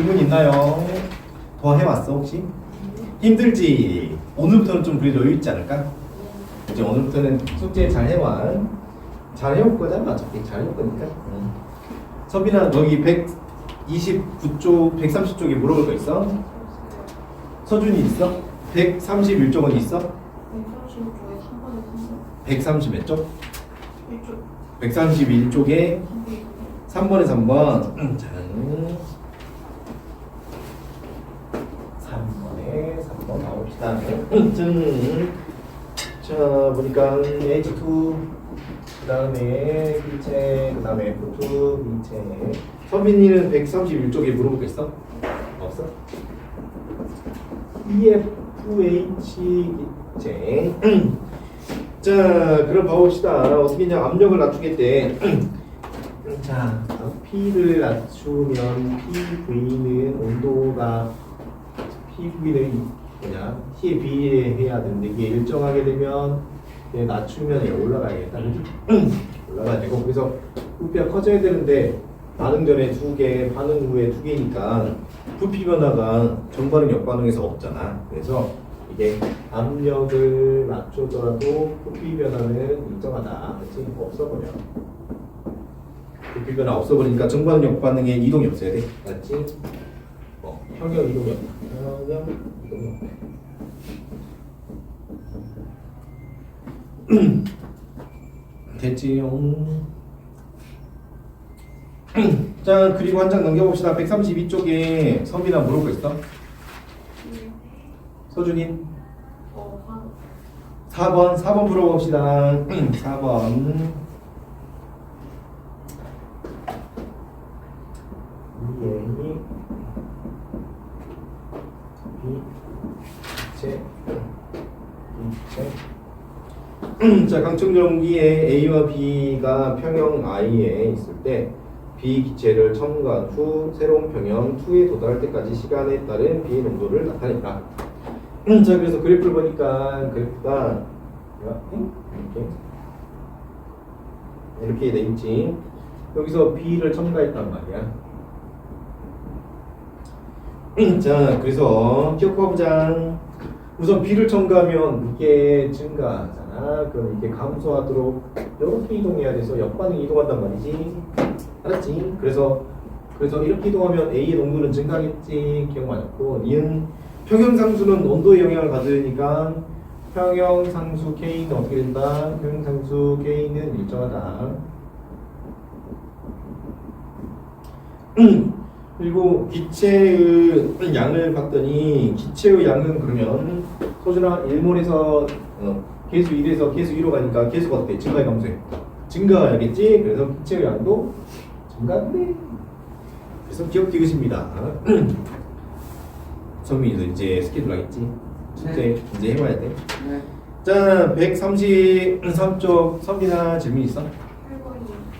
질문 있나요? 더 해왔어 혹시? 힘들지? 오늘부터는 좀 그래도 여유 있지 않을까? 이제 오늘부터는 숙제 잘 해와. 잘 해올 거잖아. 어차피 잘 해올 거니까. 서빈아 너기 129쪽, 130쪽에 물어볼 거 있어? 서준이 있어? 131쪽은 있어? 135쪽에 3번에 130몇 쪽? 1쪽 131쪽에 3번에 3번. 자, 3번에 3번 나옵시다. 자, 보니까 H2, 그 다음에 B체, 그 다음에 F2, B체. 서빈이는 131쪽에 물어볼 거 있어? 없어? EFH 자, 그럼 봐봅시다. 어떻게 했냐? 압력을 낮추겠대. 자, P를 낮추면 PV는 온도가 PV는 뭐냐? T에 비해야 되는데 이게 일정하게 되면 낮추면 얘 올라가야겠다. 그지? 올라가야 되고 그래서 부피가 커져야 되는데 반응 전에 2개, 반응 후에 2개니까 부피 변화가 전반응 역반응에서 없잖아. 그래서 이게 압력을 낮추더라도 부피 변화는 일정하다. 그렇지? 없어버려. 부피 변화 없어버리니까 전반응 역반응에 이동이 없어야 돼. 맞지? 평형 이동이 없다. 평형 이동이 없다. 됐지요? 자, 그리고 한 장 넘겨봅시다. 132쪽에 서빈아 물어볼 거 있어? 서준이? 4번 물어봅시다. 4번. 이행이 B체 자, 강측용기에 A와 B가 평형 I에 있을 때 B 기체를 첨가한 후 새로운 평형 2에 도달할 때까지 시간에 따른 B의 농도를 나타낸다. 자, 그래서 그래프를 보니까 그래프가 이렇게 돼 있지. 여기서 B를 첨가했단 말이야. 자, 그래서 기억해보자. 우선 B를 첨가하면 무게 증가하잖아. 그럼 이게 감소하도록 이렇게 이동해야 돼서 역반응이 이동한단 말이지. 알았지? 그래서 이렇게 이동하면 A의 농도는 증가하겠지. 기억 맞았고, 니은 평형상수는 온도에 영향을 받으니까 평형상수 K는 어떻게 된다? 평형상수 K는 일정하다. 그리고 기체의 양을 봤더니 기체의 양은 그러면 서준아 1몰에서 계수 1에서 계수 2로 가니까 계수가 어때? 증가해 감소해? 증가해야겠지? 그래서 기체의 양도 증가한대. 그래서 기억 디귿입니다. 성민이도 이제 스케줄 하겠지? 숙제 이제 해봐야 돼. 네. 자, 133쪽 성민아 질문 있어?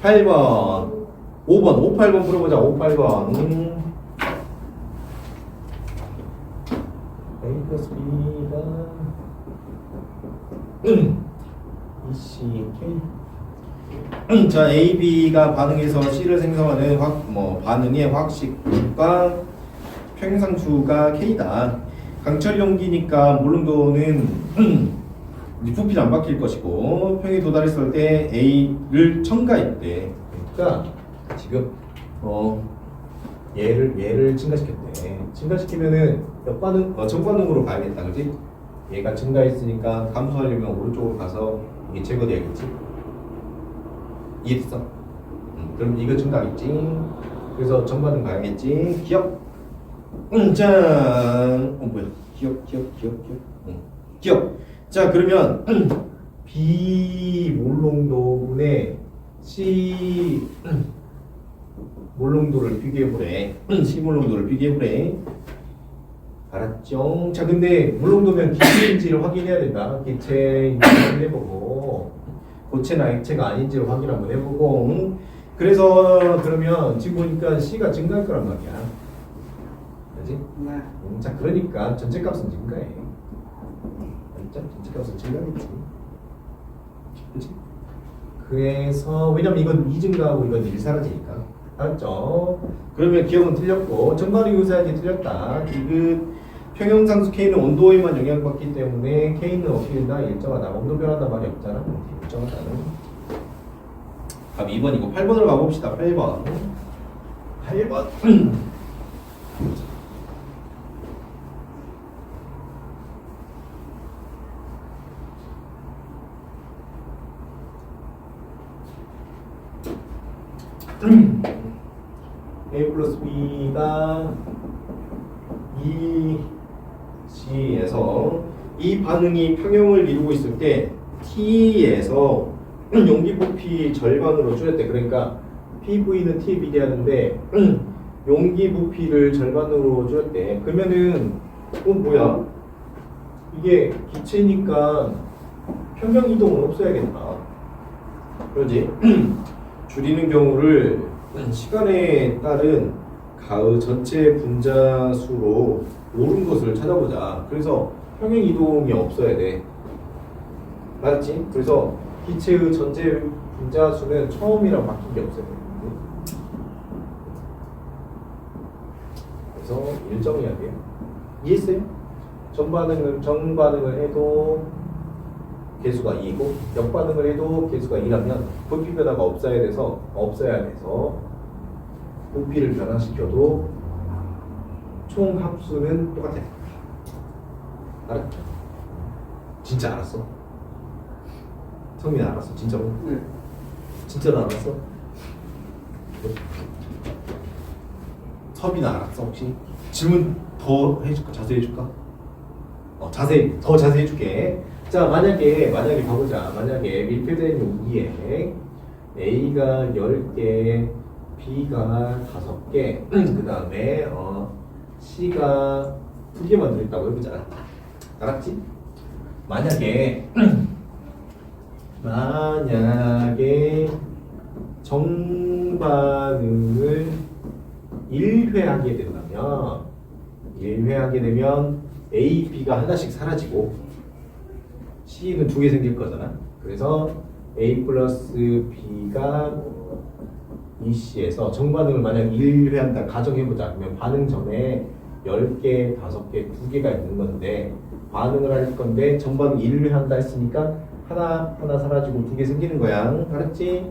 8번이요 8번 5번, 58번 물어보자. 58번. A 플러스 B가 EC, K. 자, A, B가 반응해서 C를 생성하는 반응의 화학식과 평형상수가 K다. 강철 용기니까 몰릉도는 부피는 안 바뀔 것이고 평이 도달했을 때 A를 첨가했대. 그러니까 지금 얘를 증가시켰대. 증가시키면은 역반응 정반응으로 가야겠다, 그지? 얘가 증가했으니까 감소하려면 오른쪽으로 가서 이게 제거돼야겠지. 이해됐어? 그럼 이거 증가하겠지. 그래서 정반응 가야겠지. 기억. 자, 뭐야? 기억. 자, 그러면 B 몰농도분의 C 몰농도를 비교해보래. C 몰농도를 비교해보래. 알았죠? 자, 근데 몰농도면 기체인지를 확인해야 된다. 기체인지 확인해보고 고체나 액체가 아닌지를 확인 한번 해보고. 그래서 그러면 지금 보니까 C가 증가할 거란 말이야. 그지? 네. 자, 그러니까 전체 값은 증가해. 알죠? 전체 값은 증가하겠지. 그지? 그래서 왜냐면 이건 2 증가하고 이건 1 사라지니까. 알았죠? 그러면 기억은 틀렸고 정반응 유사한이 틀렸다. 디귿 평형상수 K는 온도에만 영향받기 때문에 K는 어떻게 된다? 일정하다. 온도 변한다 말이 없잖아. 일정하다는. 답 2번이고 8번으로 가봅시다. 8번. 8번. A 플러스 B가 2G에서 이 반응이 평형을 이루고 있을 때 T에서 용기 부피 절반으로 줄였대. 그러니까 PV는 T에 비례하는데 용기 부피를 절반으로 줄였대. 그러면은 뭐야? 이게 기체니까 평형 이동은 없어야겠다. 그러지? 줄이는 경우를 시간에 따른 가의 전체 분자수로 옳은 것을 찾아보자. 그래서 평행 이동이 없어야 돼. 맞지? 그래서 기체의 전체 분자수는 처음이랑 바뀐 게 없어야 돼. 그래서 일정해야 돼요. 이해했어요? 정반응을 해도 개수가 2고 역반응을 해도 개수가 2라면 부피 변화가 없어야 돼서 부피를 변화시켜도 총 합수는 똑같아. 알았죠? 진짜 알았어? 성민 알았어? 진짜로? 네. 진짜로 알았어? 서빈 알았어 혹시? 질문 더 해줄까? 자세히 해줄까? 더 자세히 해줄게. 자, 만약에 가보자. 만약에 밀폐된 용기에 A가 10개, B가 5개, 그 다음에 C가 2개만 들어있다고 해보자. 알았지? 만약에 정반응을 1회하게 되면 A, B가 하나씩 사라지고 C는 2개 생길 거잖아. 그래서 A 플러스 B가 EC에서 정반응을 만약 1회한다 가정해보자. 그러면 반응 전에 10개, 5개, 2개가 있는 건데 반응을 할 건데 정반응 1회 한다 했으니까 하나 사라지고 2개 생기는 거야. 알았지?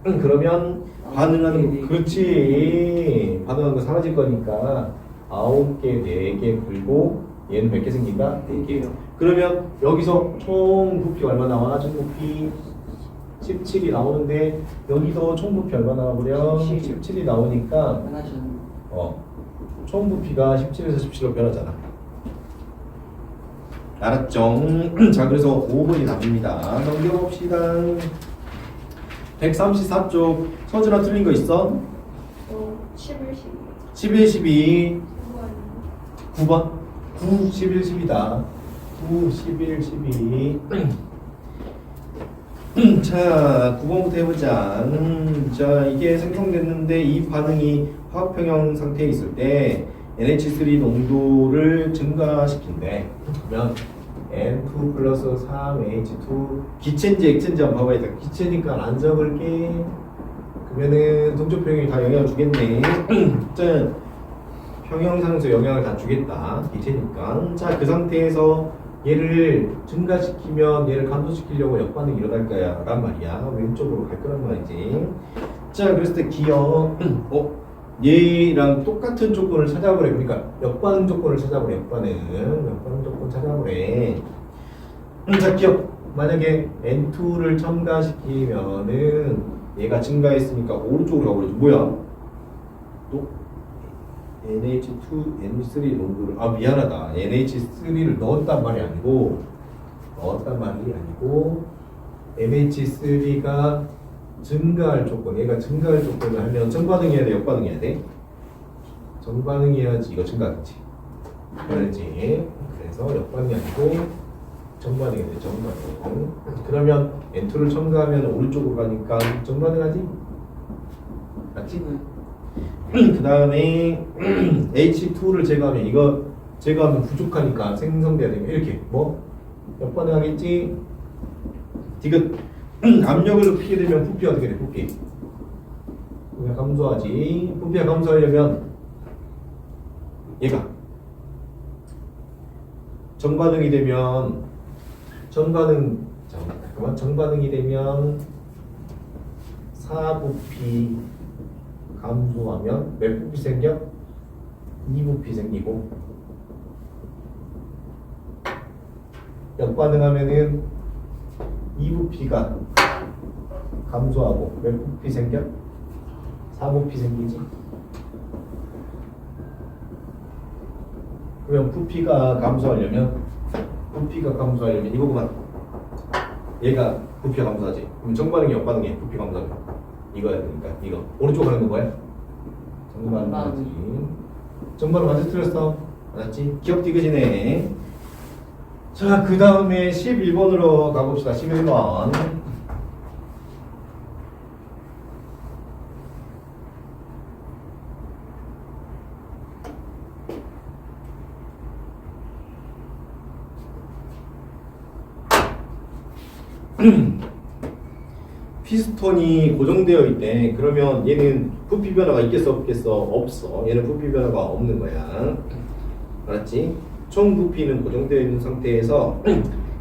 그러면 반응하는 거, 그렇지. 반응하는 거 사라질 거니까 9개, 4개 불고 얘는 몇 개 생긴다? 4개. 그러면 여기서 총 부피 얼마 나와? 총 부피 17이 나오는데 여기도 총 부피 얼마 나와버려? 17이 나오니까 총 부피가 17에서 17로 변하잖아. 알았죠? 자, 그래서 5번이 답입니다. 넘겨봅시다. 134쪽 서준아 틀린 거 있어? 11, 11, 12 9번 9번? 9, 11, 10이다. 9, 11, 12 자, 9번부터 해보자. 자, 이게 생성됐는데 이 반응이 화학평형 상태에 있을 때 NH3 농도를 증가시킨대. 그러면 N2 플러스 3H2 기체인지 액체인지 한번 봐봐야 돼. 기체니까 안 적을게. 그러면은 동쪽평형이 다 영향을 주겠네. 자, 평형상에서 영향을 다 주겠다. 기체니까. 자, 그 상태에서 얘를 증가시키면 얘를 감소시키려고 역반응이 일어날 거야 란 말이야. 왼쪽으로 갈 거란 말이지. 자, 그랬을 때 기억 얘랑 똑같은 조건을 찾아보래. 그러니까 역반응 조건을 찾아보래. 역반응 조건 찾아보래. 자, 기억. 만약에 N2를 첨가시키면은 얘가 증가했으니까 오른쪽으로 가버리죠. 뭐야? 또 NH2, N3 농도를 미안하다. NH3를 넣었단 말이 아니고 NH3가 증가할 조건, 얘가 증가할 조건을 하면 정반응해야 돼, 역반응해야 돼? 정반응해야지 이거 증가하겠지. 그렇지. 그래서 역반응이 아니고 정반응해야 돼, 정반응. 그러면 N2를 첨가하면 오른쪽으로 가니까 정반응하지? 맞지? 그 다음에 H2를 제거하면 이거 제거하면 부족하니까 생성돼야 되면 이렇게 역반응하겠지? 디귿 압력을 높이게 되면 부피 어떻게 돼? 부피 부피가 감소하지. 부피가 감소하려면 얘가 정반응이 되면 정반응이 되면 4부피 감소하면 몇 부피 생겨? 2부피 생기고, 역반응하면은 2부피가 감소하고 몇 부피 생겨? 4부피 생기지? 그러면 부피가 감소하려면 이거구만. 얘가 부피가 감소하지. 그럼 정반응이 역반응이 부피 감소하면 이거야 되니까 이거 오른쪽 하는 거 뭐야? 정반응이지. 정반응 완전 틀렸어. 알았지? 기억 디귿이네. 자, 그 다음에 11번으로 가봅시다. 11번. 피스톤이 고정되어 있대. 그러면 얘는 부피 변화가 있겠어 없겠어? 없어. 얘는 부피 변화가 없는 거야. 알았지? 총 부피는 고정되어 있는 상태에서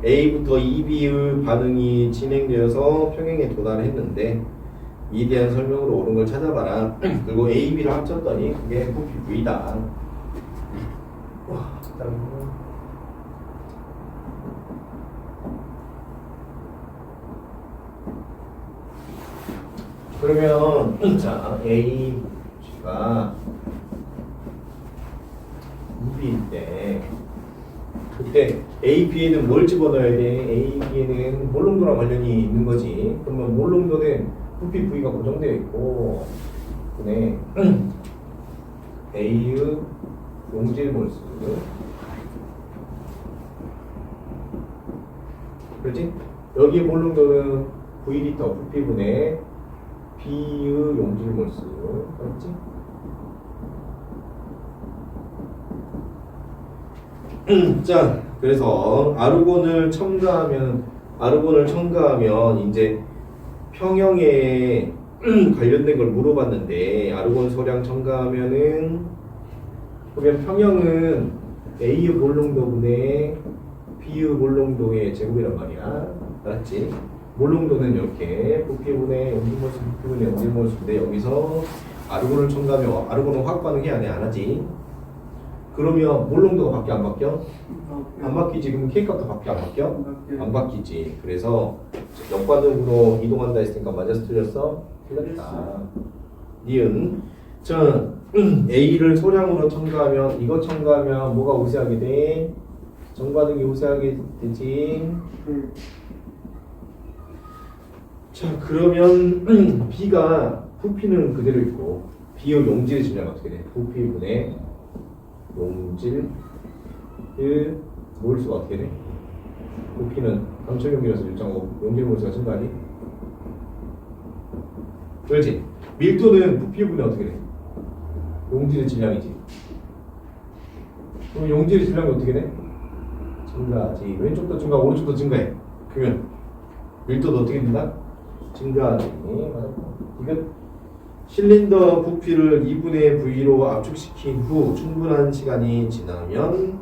A부터 EB의 반응이 진행되어서 평행에 도달했는데 이에 대한 설명으로 옳은 걸 찾아봐라. 그리고 A, B를 합쳤더니 그게 부피 V다. 와, 그러면 자 A, B가 B일 때 그때 A, B에는 뭘 집어넣어야 돼? A, B에는 몰롱도랑 관련이 있는 거지. 그러면 몰롱도는 부피 V가 고정되어 있고 그네 A의 용질 몰수 그렇지? 여기 몰롱도는 V리터 부피분의 B의 용질 몰수 그렇지? 자, 그래서 아르곤을 첨가하면 이제 평형에 관련된 걸 물어봤는데 아르곤 소량 첨가하면은 그러면 평형은 A의 몰롱도분의 B의 몰롱도의 제곱이란 말이야. 알았지? 몰롱도는 이렇게 부피분의 염질몰수 부피분의 염질몰수인데 여기서 아르곤을 첨가하면 아르곤은 화학 반응해야 돼? 안 하지? 그러면 몰롱도가 바뀌어 안 바뀌어? 안 바뀌지. 그럼 K값도 바뀌어 안 바뀌어? 안 바뀌지. 그래서 역반응으로 이동한다 했으니까 맞아서 틀렸어? 틀렸다. 니은 자 A를 소량으로 첨가하면 이거 첨가하면 뭐가 우세하게 돼? 정반응이 우세하게 되지. 자 그러면 B가 부피는 그대로 있고 B의 용질의 질량 어떻게 돼? 부피분의 용질 몰수가 어떻게 돼? 부피는 감철용이라서 일정하고 용질 몰수가 증가하니? 그렇지? 밀도는 부피분의 어떻게 돼? 용질의 질량이지. 그럼 용질의 질량이 어떻게 돼? 증가하지. 왼쪽도 증가, 오른쪽도 증가해. 그러면 밀도도 어떻게 된다? 증가하지. 이거 실린더 부피를 2분의 V로 압축시킨 후 충분한 시간이 지나면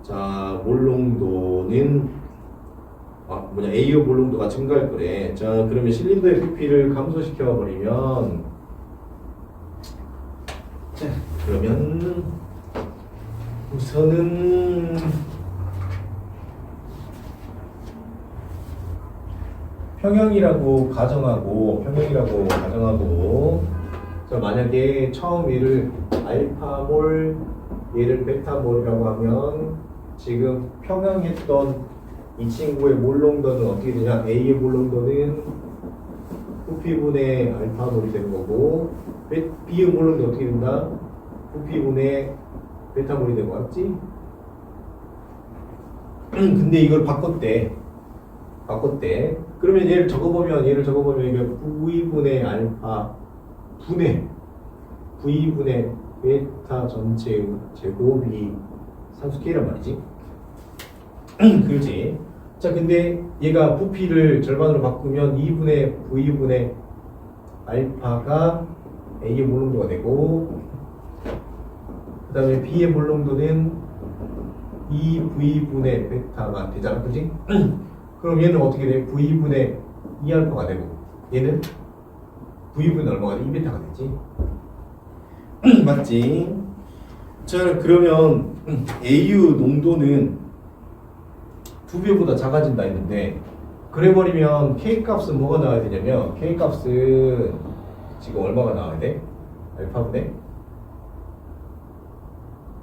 자 몰롱도는 A의 몰롱도가 증가할 거래. 자 그러면 실린더의 부피를 감소시켜 버리면 자 그러면 우선은 평형이라고 가정하고 자 만약에 처음 얘를 알파몰 얘를 베타몰이라고 하면 지금 평형했던 이 친구의 몰롱도는 어떻게 되냐? A의 몰롱도는 부피분의 알파몰이 되는 거고 B의 몰롱도 어떻게 된다? 부피분의 베타몰이 되고 맞지? 근데 이걸 바꿨대. 그러면 얘를 적어보면 이게 V분의 알파 분의 V분의 베타 전체의 제곱이 상수 K란 말이지. 그렇지. 자 근데 얘가 부피를 절반으로 바꾸면 2분의 V분의 알파가 A의 몰롱도가 되고 그 다음에 B의 몰롱도는 2V분의 베타가 되잖아, 그지? 그럼 얘는 어떻게 돼? V분의 2알파가 되고 얘는 V분의 얼마가 돼? 2베타가 되지? 맞지? 자, 그러면 AU 농도는 2배보다 작아진다 했는데 그래버리면 K값은 뭐가 나와야 되냐면 K값은 지금 얼마가 나와야 돼? 알파분의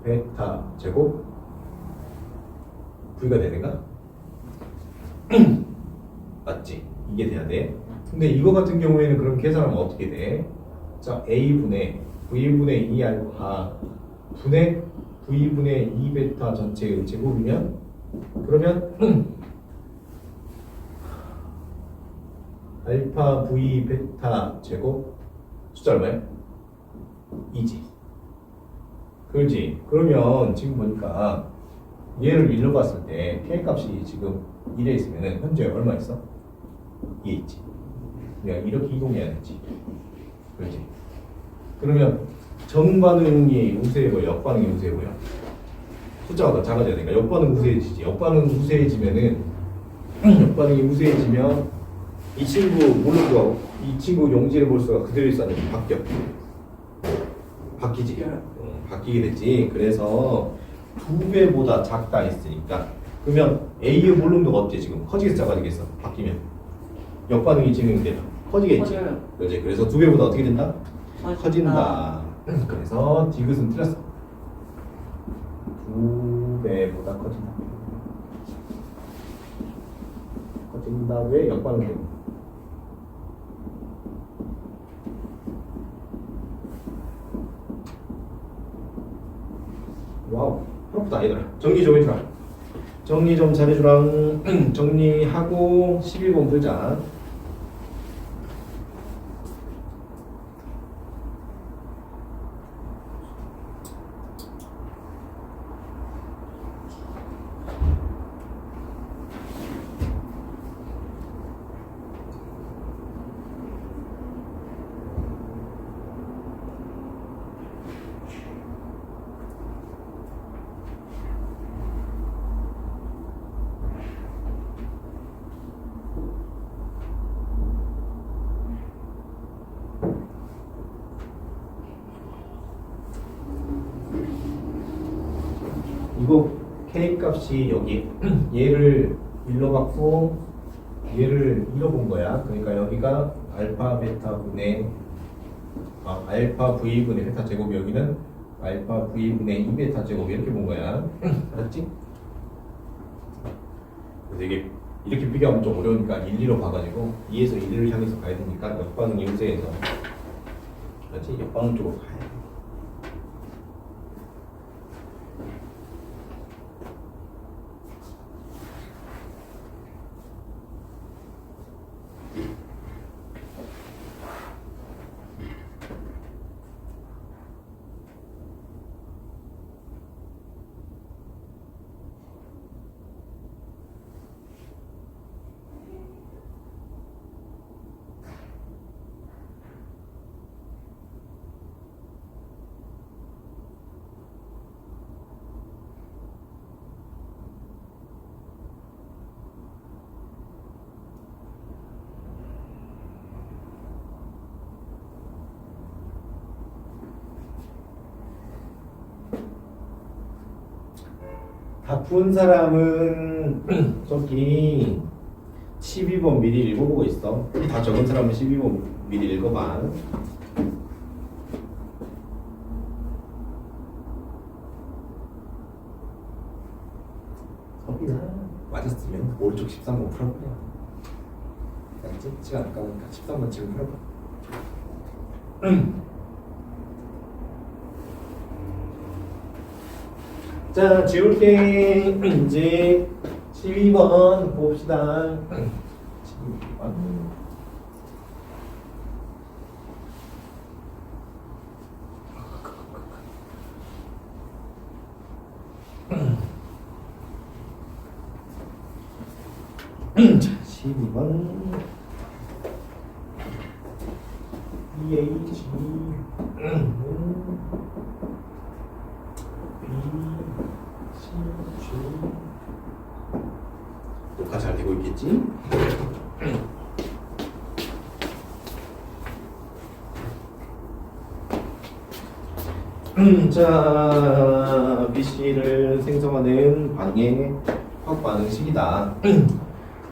베타 제곱 V가 되는가? 맞지? 이게 돼야 돼. 근데 이거 같은 경우에는 그럼 계산하면 어떻게 돼? 자, A분의 V분의 2알파 분의 V분의 2베타 전체의 제곱이면 그러면 알파 V 베타 제곱 숫자 얼마야? 2지. 그렇지. 그러면 지금 보니까 얘를 일러봤을 때 K값이 지금 1에 있으면 현재 얼마 있어? 2에 있지. 내가 이렇게 이동해야 되지. 그렇지. 그러면 정반응이 우세해 보여? 역반응이 우세해 보여? 숫자가 더 작아져야 되니까 역반응 우세해지지. 역반응 우세해지면은 역반응이 우세해지면 이 친구 몰록도하고 이 친구 용질의 몰수가 그대로 있었는데 바뀌지. 바뀌게 됐지. 그래서 2배보다 작다 했으니까 그러면 A의 몰롱도가 어때? 지금 커지겠어 작아지겠어? 바뀌면 역반응이 진행되면 커지겠지. 커져요. 그렇지. 그래서 2배보다 어떻게 된다? 커진다. 그래서 디귿은 틀렸어. 2배보다 커진다. 커진다. 왜 역반응 되고? 와우, 프로프다 얘들아. 정리 좀 해주라. 정리 좀 잘해주라. 정리하고 11번 풀자. 이거 K 값이 여기 얘를 1로 받고 얘를 2로 본 거야. 그러니까 여기가 알파 베타 분의 알파 V분의 베타 제곱, 여기는 알파 V분의 2베타 제곱 이렇게 본 거야. 알았지? 그래서 이게 이렇게 비교하면 좀 어려우니까 1, 2로 봐가지고 2에서 1을 향해서 가야 되니까 역반응이 우세해서 그렇지? 역반응 쪽으로 가야 돼. 다 푼 사람은 저기 12번 미리 읽어보고 있어. 다 적은 사람은 12번 미리 읽어봐. 서비나 맞았으면 오른쪽 13번 풀어버려. 알겠지? 시간 아까우니까 13번 지금 풀어봐. 자, 지울 때 이제 12번 봅시다. 12번. 자, 12번. pH BCG 녹화 잘 되고 있겠지? 자, BC를 생성하는 반응의 화학 반응식이다.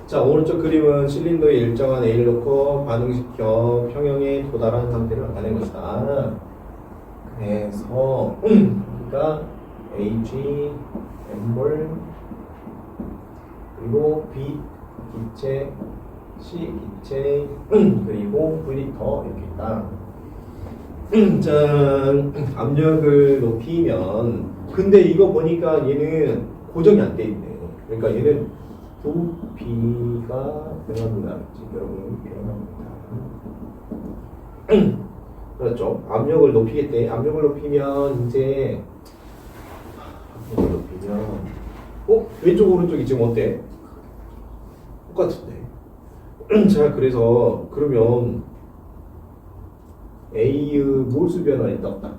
자, 오른쪽 그림은 실린더에 일정한 A를 넣고 반응시켜 평형에 도달한 상태를 나타낸 것이다. 그래서 우리가 AG, M몰, 그리고 B 기체, C 기체, 그리고 V리터 이렇게 있다. 자, 압력을 높이면 근데 이거 보니까 얘는 고정이 안 돼 있네. 그러니까 얘는 부피가 변합니다. 여러분 변합니다. 그렇죠. 압력을 높이겠대. 압력을 높이면 이제 압력을 높이면 왼쪽 오른쪽이 지금 어때? 똑같은데. 자, 그래서 그러면 A의 몰수 변화는 있다 없다?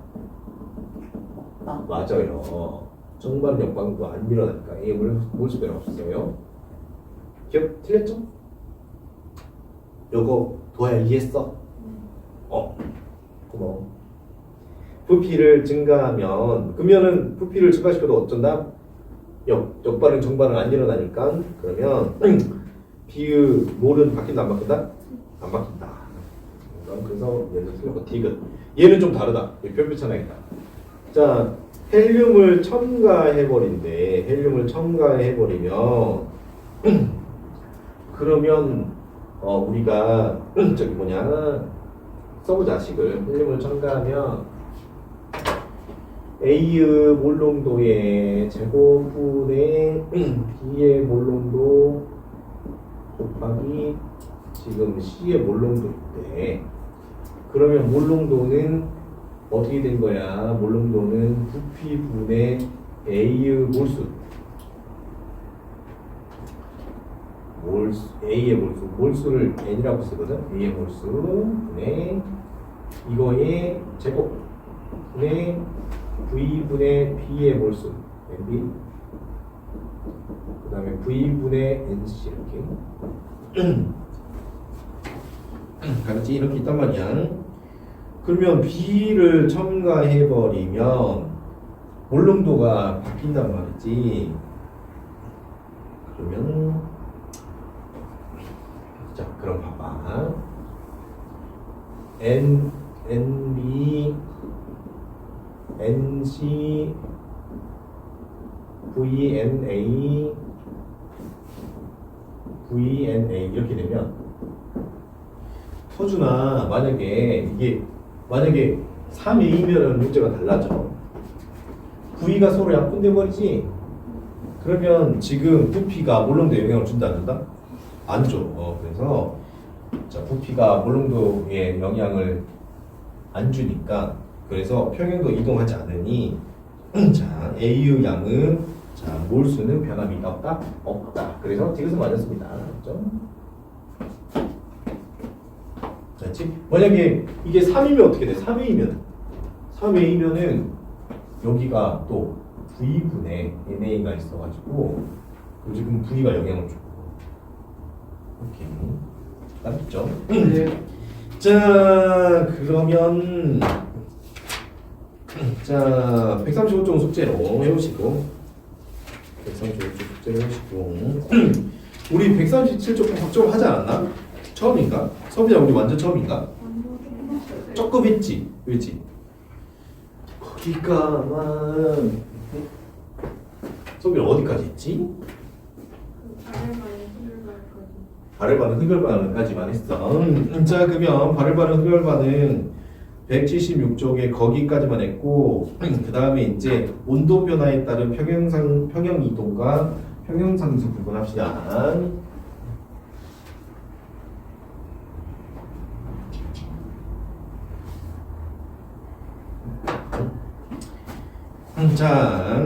맞아요. 정반 역방도 안 일어나니까 A의 몰수 변화 없어요. 기억 틀렸죠? 요거 도야 이해했어? 고마워. 부피를 증가하면 그러면은 부피를 증가시켜도 어쩐다? 역반응 정반응 안 일어나니까 그러면 B의 몰은 바뀐다 안 바뀐다? 안 바뀐다. 그래서 얘는 틀렸고 디귿. 얘는 좀 다르다. 별표 쳐놔야겠다. 자, 헬륨을 첨가해버린대. 헬륨을 첨가해버리면 그러면 우리가 저기 뭐냐 써보자 식을. 헬륨을 첨가하면 A의 몰농도의 제곱분의 B의 몰농도 곱하기 지금 C의 몰농도인데 그러면 몰농도는 어떻게 된 거야? 몰농도는 부피분의 A의 몰수 A의 몰수를 N이라고 쓰거든. A의 몰수 분의 이거의 제곱 분의 V분의 B의 몰수 NB 그 다음에 V분의 NC 이렇게 같이 이렇게 있단 말이야. 그러면 B를 첨가해버리면 몰농도가 바뀐단 말이지. 그러면 자, 그럼 봐봐. NB, NC, VNA, VNA 이렇게 되면 서준아, 만약에 3A면은 문제가 달라져. V가 서로 약분돼 버리지. 그러면 지금 부피가 몰농도에 영향을 준다 안 준다? 안 줘. 그래서 자, 부피가 몰농도에 영향을 안 주니까 그래서 평형도 이동하지 않으니 자, A의 양은 자, 몰수는 변함이 없다? 없다. 그래서 디귿은 맞았습니다. 그렇죠? 그렇지? 만약에 이게 3이면 어떻게 돼? 3A면은 여기가 또 V분의 NA가 있어가지고 지금 V가 영향을 주고 오케이. 맞죠? 자, 그러면 자 135쪽 숙제로 해오시고 135쪽 숙제로 해오시고 우리 137쪽 걱정 하지 않았나? 처음인가? 서비야 우리 완전 처음인가? 조금 했지? 그렇지? 거기가만 서비야 어디까지 했지? 발을 바른 흡열반응까지만 했어. 자, 그러면 발을 바른 흡열반응 176쪽에 거기까지만 했고 그 다음에 이제 온도 변화에 따른 평형 이동과 평형 상수 구분합시다. 자.